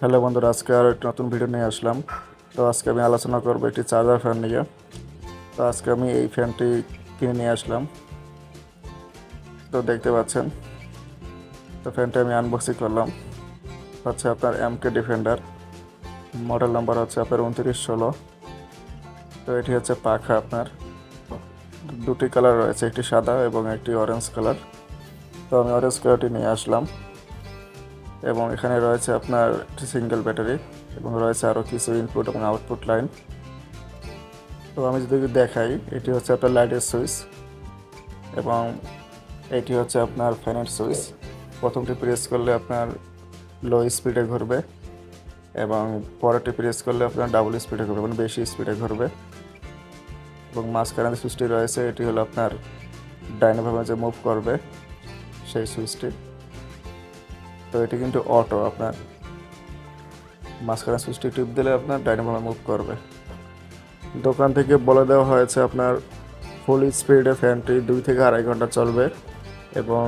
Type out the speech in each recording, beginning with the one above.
Hello বন্ধুরা, আজকে আর একটা নতুন ভিডিও নিয়ে আসলাম। তো আজকে আমি আলোচনা করব একটি চার্জার ফ্যান নিয়ে। তো আজকে আমি এই ফ্যানটি কিনে নিয়ে আসলাম। তো দেখতে পাচ্ছেন, তো ফ্যানটা আমি আনবক্সিং করলাম। হচ্ছে আপনার এমকে ডিফেন্ডার, মডেল নাম্বার হচ্ছে আপনার 2916। তো এটি হচ্ছে পাখা আপনার দুটি কালার রয়েছে, একটি সাদা এবং একটি অরেঞ্জ কালার। তো আমি অরেঞ্জ কালারটি নিয়ে আসলাম এবং এখানে রয়েছে আপনার একটি সিঙ্গেল ব্যাটারি এবং রয়েছে আরও কিছু ইনপুট এবং আউটপুট লাইন। তো আমি যদি দেখাই, এটি হচ্ছে আপনার লাইটের সুইচ এবং এটি হচ্ছে আপনার ফ্যানের সুইচ। প্রথমটি প্রেস করলে আপনার লো স্পিডে ঘুরবে এবং পরেরটি প্রেস করলে আপনার ডাবল স্পিডে ঘুরবে, মানে বেশি স্পিডে ঘুরবে। এবং মাঝখানে যে সুইচটি রয়েছে, এটি হলো আপনার ডাইনাভাবে যে মুভ করবে সেই সুইচটি। তো এটি কিন্তু অটো, আপনার মাঝখানে সুইচটি টিপ দিলে আপনার ডাইনাভাবে মুভ করবে। দোকান থেকে বলে দেওয়া হয়েছে আপনার ফুল স্পিডে ফ্যানটি 2 থেকে 2.5 ঘন্টা চলবে এবং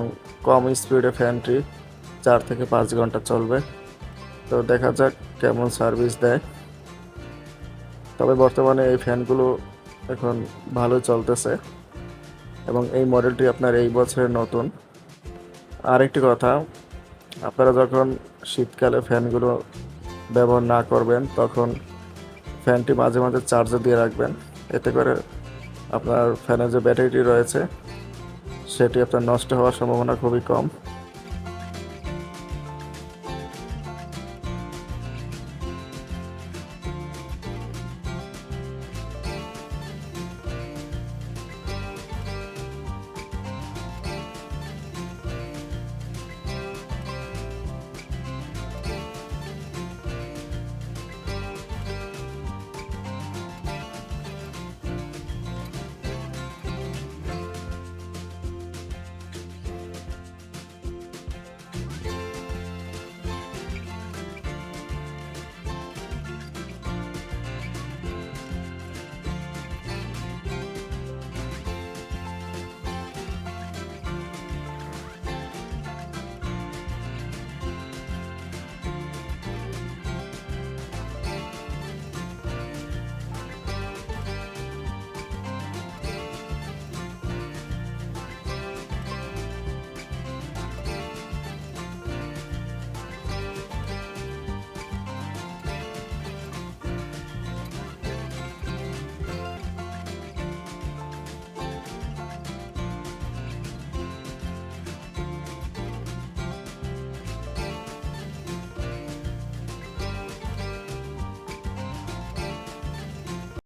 কম স্পিডে ফ্যানটি 4 থেকে 5 ঘন্টা চলবে। তো দেখা যাক কেমন সার্ভিস দেয়। তবে বর্তমানে এই ফ্যানগুলো এখন ভালো চলতেছে এবং এই মডেলটি আপনার এই বছরের নতুন। আরেকটি কথা, আপনারা যখন শীতকালে ফ্যানগুলো ব্যবহার না করবেন, তখন ফ্যানটি মাঝে মাঝে চার্জে দিয়ে রাখবেন। এতে করে আপনার ফ্যানের যে ব্যাটারিটি রয়েছে সেটি আপনার নষ্ট হওয়ার সম্ভাবনা খুবই কম।